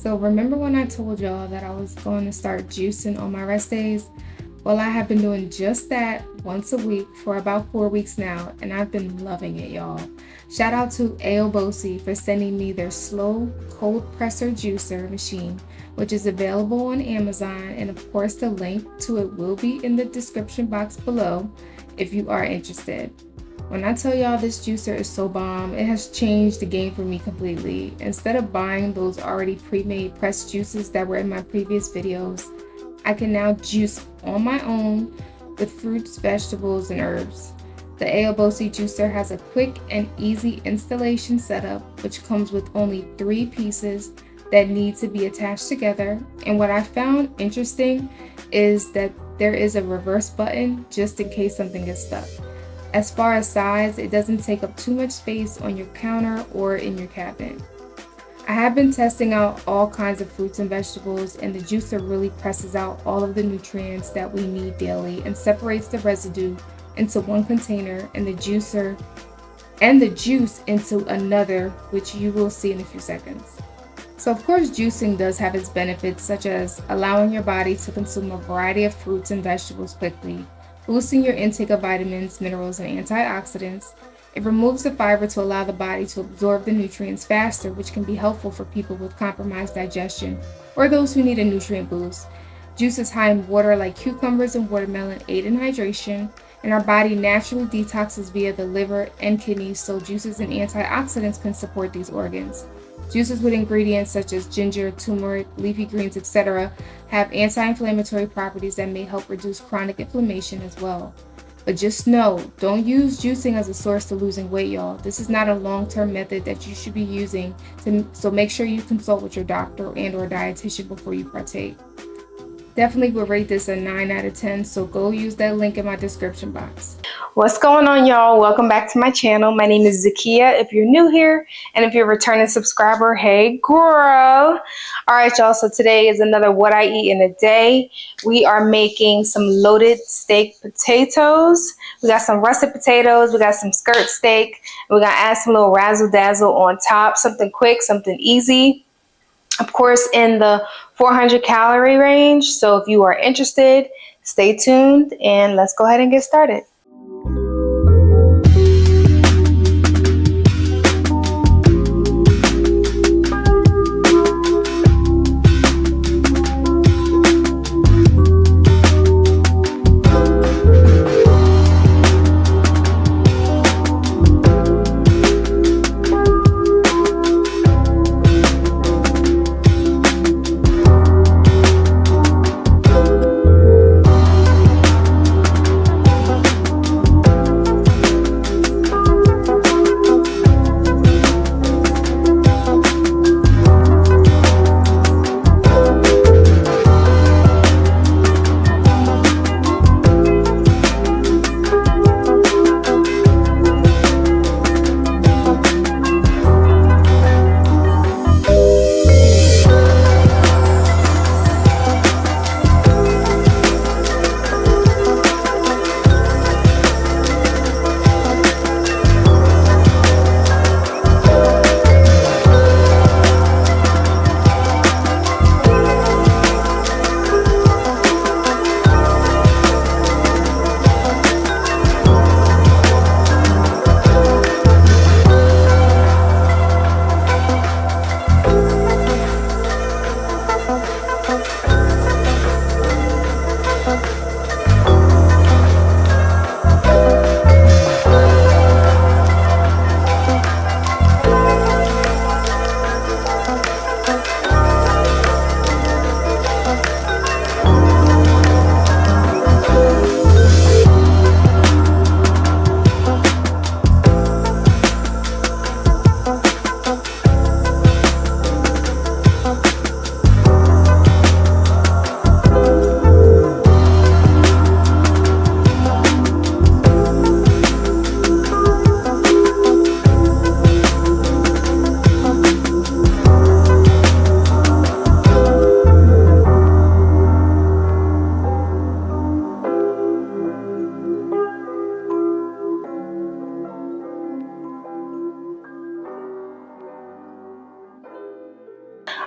So remember when I told y'all that I was going to start juicing on my rest days? Well, I have been doing just that once a week for about 4 weeks now, and I've been loving it, y'all. Shout out to Aobosi for sending me their slow cold presser juicer machine, which is available on Amazon, and of course the link to it will be in the description box below if you are interested. When I tell y'all this juicer is so bomb, it has changed the game for me completely. Instead of buying those already pre-made pressed juices that were in my previous videos, I can now juice on my own with fruits, vegetables, and herbs. The Aobosi juicer has a quick and easy installation setup, which comes with only 3 pieces that need to be attached together. And what I found interesting is that there is a reverse button just in case something gets stuck. As far as size, it doesn't take up too much space on your counter or in your cabinet. I have been testing out all kinds of fruits and vegetables, and the juicer really presses out all of the nutrients that we need daily and separates the residue into one container and the juice into another, which you will see in a few seconds. So of course, juicing does have its benefits, such as allowing your body to consume a variety of fruits and vegetables quickly, boosting your intake of vitamins, minerals, and antioxidants. It removes the fiber to allow the body to absorb the nutrients faster, which can be helpful for people with compromised digestion or those who need a nutrient boost. Juices high in water like cucumbers and watermelon aid in hydration, and our body naturally detoxes via the liver and kidneys, so juices and antioxidants can support these organs. Juices with ingredients such as ginger, turmeric, leafy greens, etc. have anti-inflammatory properties that may help reduce chronic inflammation as well. But just know, don't use juicing as a source to losing weight, y'all. This is not a long-term method that you should be using, so make sure you consult with your doctor and or dietitian before you partake. Definitely would rate this a 9 out of 10, so go use that link in my description box. What's going on, y'all? Welcome back to my channel. My name is Zakia if you're new here, and if you're a returning subscriber, hey girl. All right, y'all, so today is another what I eat in a day. We are making some loaded steak potatoes. We got some russet potatoes, we got some skirt steak, and we're gonna add some little razzle dazzle on top, something quick, something easy. Of course, in the 400 calorie range. So if you are interested, stay tuned and let's go ahead and get started.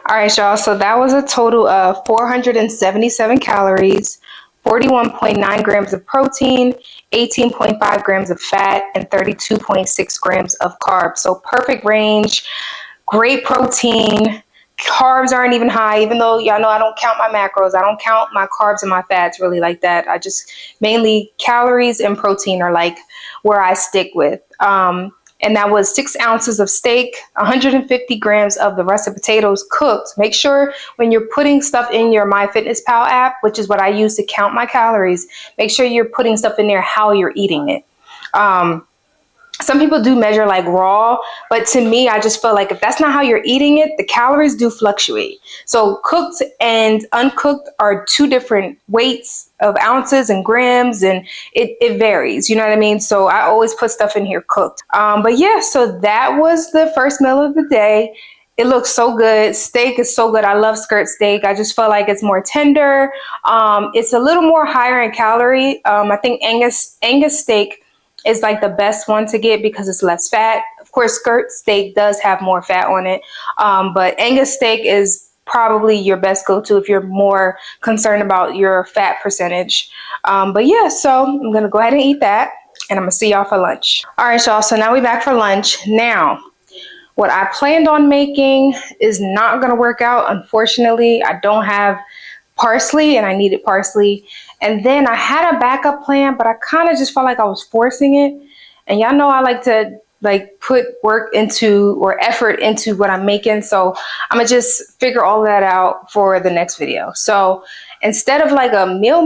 All right, y'all. So that was a total of 477 calories, 41.9 grams of protein, 18.5 grams of fat, and 32.6 grams of carbs. So perfect range, great protein. Carbs aren't even high, even though y'all know I don't count my macros. I don't count my carbs and my fats really like that. I just mainly calories and protein are like where I stick with. And that was 6 ounces of steak, 150 grams of the russet potatoes cooked. Make sure when you're putting stuff in your MyFitnessPal app, which is what I use to count my calories, make sure you're putting stuff in there how you're eating it. Some people do measure like raw, but to me, I just feel like if that's not how you're eating it, the calories do fluctuate. So cooked and uncooked are two different weights of ounces and grams, and it varies. You know what I mean? So I always put stuff in here cooked. But yeah, so that was the first meal of the day. It looks so good. Steak is so good. I love skirt steak. I just feel like it's more tender. It's a little more higher in calorie. I think Angus steak is like the best one to get because it's less fat. Of course, skirt steak does have more fat on it, but Angus steak is probably your best go-to if you're more concerned about your fat percentage. But yeah, so I'm gonna go ahead and eat that, and I'm gonna see y'all for lunch. All right, y'all, so now we're back for lunch. Now, what I planned on making is not gonna work out, unfortunately. I don't have parsley, and I needed parsley. And then I had a backup plan, but I kind of just felt like I was forcing it. And y'all know I like to like put work into or effort into what I'm making. So I'm gonna just figure all that out for the next video. So instead of like a meal,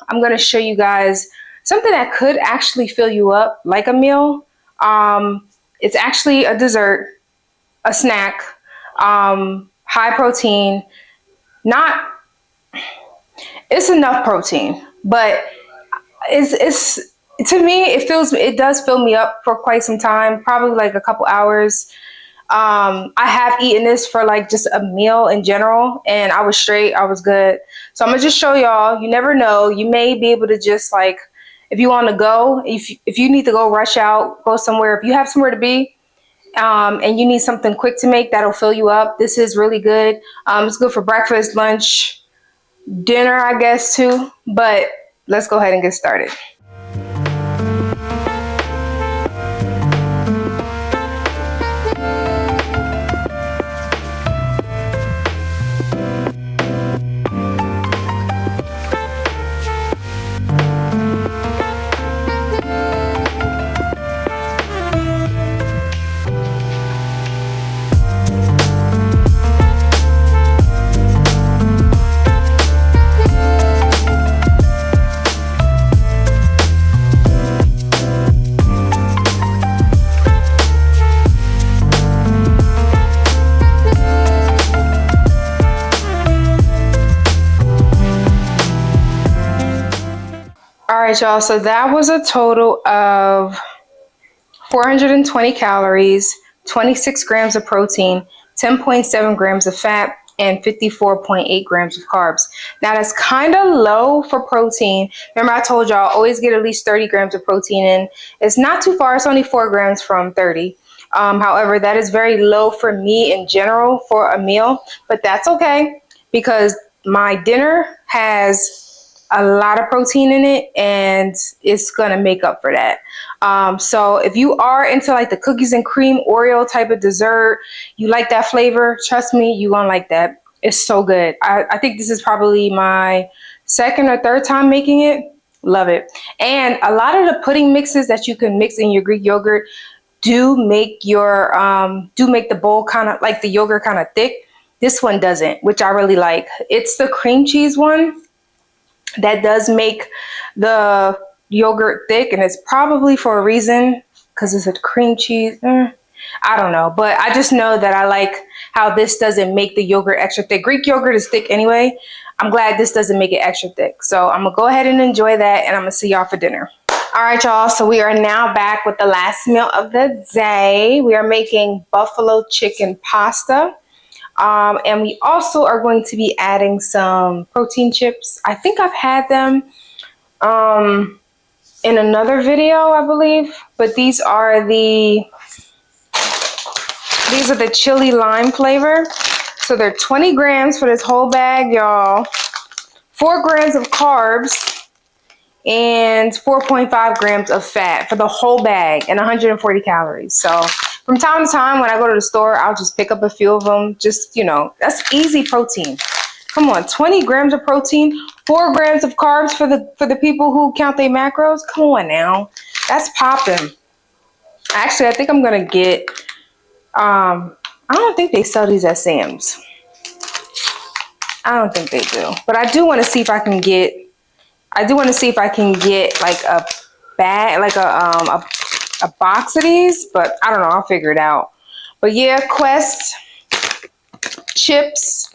I'm gonna show you guys something that could actually fill you up like a meal. It's actually a dessert, a snack, high protein, not it's enough protein, but it's to me it does fill me up for quite some time, probably like a couple hours. I have eaten this for like just a meal in general, and I was straight, I was good. So I'm gonna just show y'all. You never know, you may be able to just like, if you want to go, if you need to go rush out, go somewhere, if you have somewhere to be, and you need something quick to make that'll fill you up, this is really good. It's good for breakfast, lunch, dinner, I guess too, but let's go ahead and get started. All right, y'all, so that was a total of 420 calories, 26 grams of protein, 10.7 grams of fat, and 54.8 grams of carbs. Now that's kind of low for protein. Remember I told y'all always get at least 30 grams of protein in. It's not too far, it's only 4 grams from 30. However, that is very low for me in general for a meal, but that's okay because my dinner has a lot of protein in it, and it's gonna make up for that. So if you are into like the cookies and cream Oreo type of dessert, you like that flavor, trust me, you're gonna like that. It's so good. I think this is probably my second or third time making it. Love it. And a lot of the pudding mixes that you can mix in your Greek yogurt do make the bowl kind of like the yogurt kind of thick. This one doesn't, which I really like. It's the cream cheese one that does make the yogurt thick, and it's probably for a reason because it's a cream cheese. I don't know, but I just know that I like how this doesn't make the yogurt extra thick. Greek yogurt is thick anyway. I'm glad this doesn't make it extra thick. So I'm gonna go ahead and enjoy that, and I'm gonna see y'all for dinner. All right, y'all, so we are now back with the last meal of the day. We are making buffalo chicken pasta. And we also are going to be adding some protein chips. I think I've had them in another video, I believe, but these are the chili lime flavor. So they're 20 grams for this whole bag, y'all. 4 grams of carbs and 4.5 grams of fat for the whole bag and 140 calories. So from time to time when I go to the store, I'll just pick up a few of them. Just, you know, that's easy protein. Come on, 20 grams of protein, 4 grams of carbs for the people who count their macros. Come on now, that's popping. Actually, I think I'm gonna get. I don't think they sell these at Sam's. I don't think they do, but I do want to see if I can get. I do want to see if I can get like a bag, like a box of these. But I don't know. I'll figure it out. But yeah, Quest chips.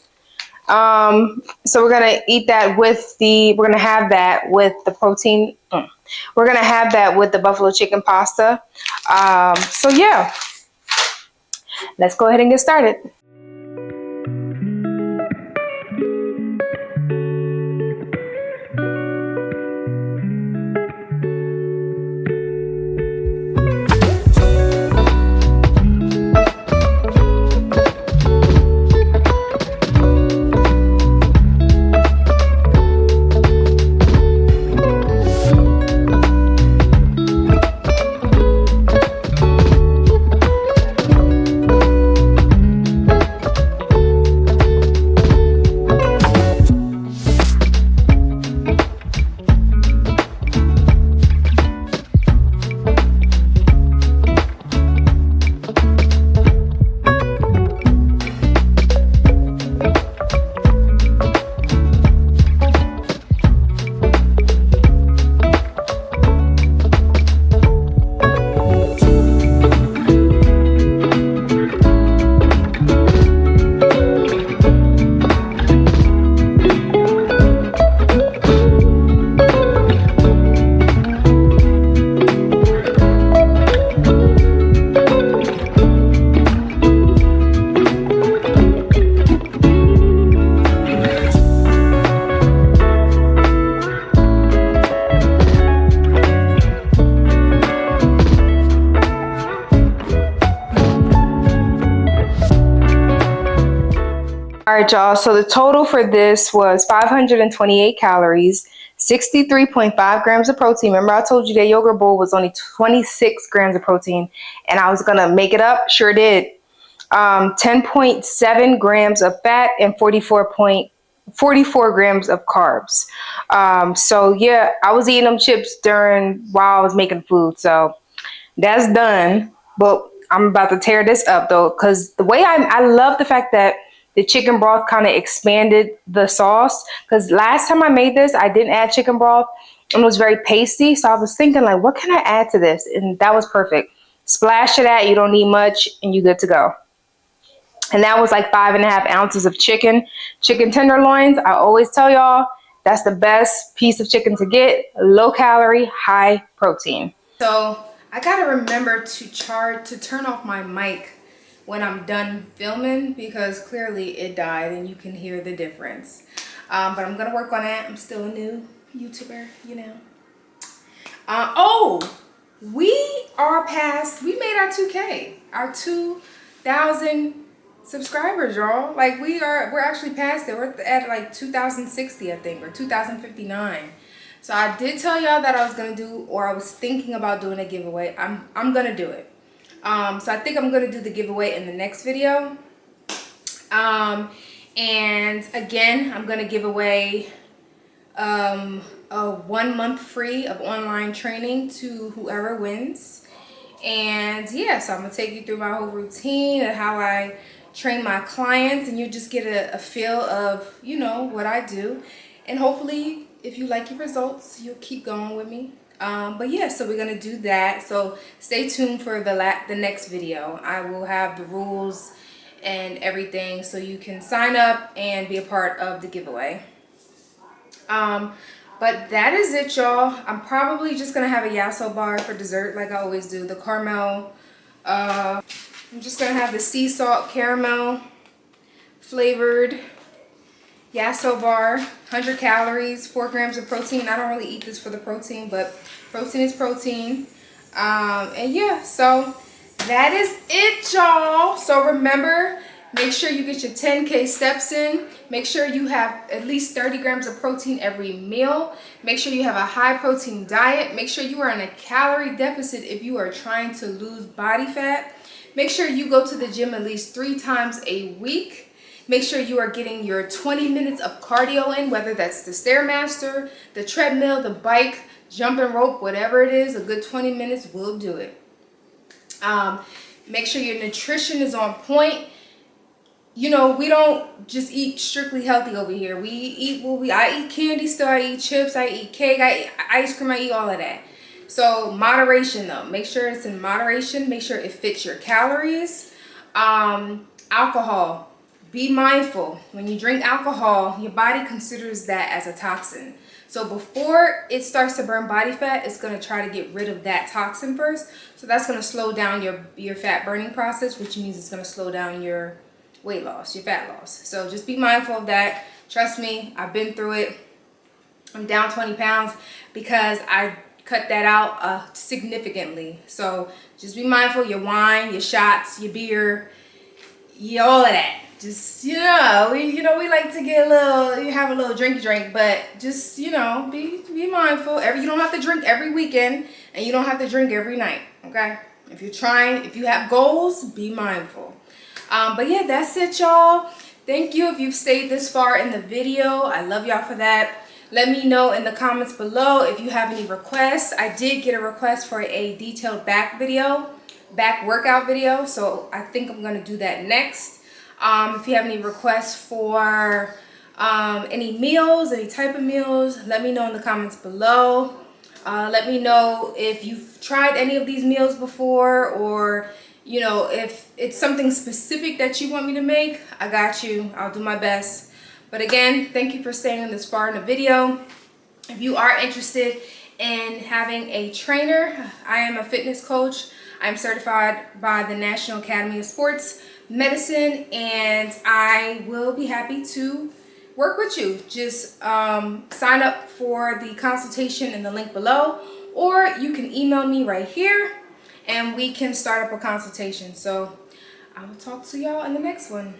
So we're gonna eat that with we're gonna have that with the protein. We're gonna have that with the buffalo chicken pasta. So yeah, let's go ahead and get started. All right, y'all. So the total for this was 528 calories, 63.5 grams of protein. Remember, I told you that yogurt bowl was only 26 grams of protein, and I was going to make it up. Sure did. 10.7 grams of fat and 44 grams of carbs. So yeah, I was eating them chips while I was making food. So that's done. But I'm about to tear this up though, because the way I love the fact that the chicken broth kind of expanded the sauce, because last time I made this, I didn't add chicken broth and it was very pasty. So I was thinking like, what can I add to this? And that was perfect. Splash of that, you don't need much and you're good to go. And that was like 5.5 ounces of chicken tenderloins. I always tell y'all, that's the best piece of chicken to get. Low calorie, high protein. So I gotta remember to turn off my mic when I'm done filming, because clearly it died and you can hear the difference. But I'm gonna work on that. I'm still a new YouTuber, you know. Oh, we made our 2K, our 2,000 subscribers, y'all. Like we're actually past it. We're at like 2,060, I think, or 2,059. So I did tell y'all that I was gonna do, or I was thinking about doing a giveaway. I'm gonna do it. So I think I'm gonna do the giveaway in the next video. And again, I'm gonna give away a 1 month free of online training to whoever wins. And yeah, so I'm gonna take you through my whole routine and how I train my clients, and you just get a feel of, you know, what I do. And hopefully, if you like your results, you'll keep going with me. But yeah, so we're gonna do that. So stay tuned for the next video. I will have the rules and everything so you can sign up and be a part of the giveaway. But that is it, y'all. I'm probably just gonna have a yasso bar for dessert like I always do. The caramel, I'm just gonna have the sea salt caramel flavored yasso bar, 100 calories, 4 grams of protein. I don't really eat this for the protein, but protein is protein. And yeah, so that is it, y'all. So remember, Make sure you get your 10K steps in. Make sure you have at least 30 grams of protein every meal. Make sure you have a high protein diet. Make sure you are in a calorie deficit if you are trying to lose body fat. Make sure you go to the gym at least 3 times a week. Make sure you are getting your 20 minutes of cardio in, whether that's the Stairmaster, the treadmill, the bike, jumping rope, whatever it is. A good 20 minutes will do it. Make sure your nutrition is on point. You know, we don't just eat strictly healthy over here. We eat I eat candy still, I eat chips, I eat cake, I eat ice cream, I eat all of that. So moderation though. Make sure it's in moderation. Make sure it fits your calories. Alcohol. Be mindful. When you drink alcohol, your body considers that as a toxin. So before it starts to burn body fat, it's going to try to get rid of that toxin first. So that's going to slow down your fat burning process, which means it's going to slow down your weight loss, your fat loss. So just be mindful of that. Trust me, I've been through it. I'm down 20 pounds because I cut that out significantly. So just be mindful, your wine, your shots, your beer, all of that. Just, we like to get have a little drink, but just, be mindful. You don't have to drink every weekend, and you don't have to drink every night, okay? If you have goals, be mindful. But yeah, that's it, y'all. Thank you if you've stayed this far in the video. I love y'all for that. Let me know in the comments below if you have any requests. I did get a request for a detailed back workout video, so I think I'm going to do that next. If you have any requests for any meals, any type of meals, let me know in the comments below. Let me know if you've tried any of these meals before, or if it's something specific that you want me to make. I got you. I'll do my best. But again, thank you for staying this far in the video. If you are interested in having a trainer, I am a fitness coach. I'm certified by the National Academy of Sports Medicine, and I will be happy to work with you. Just sign up for the consultation in the link below, or you can email me right here and we can start up a consultation. So I will talk to y'all in the next one.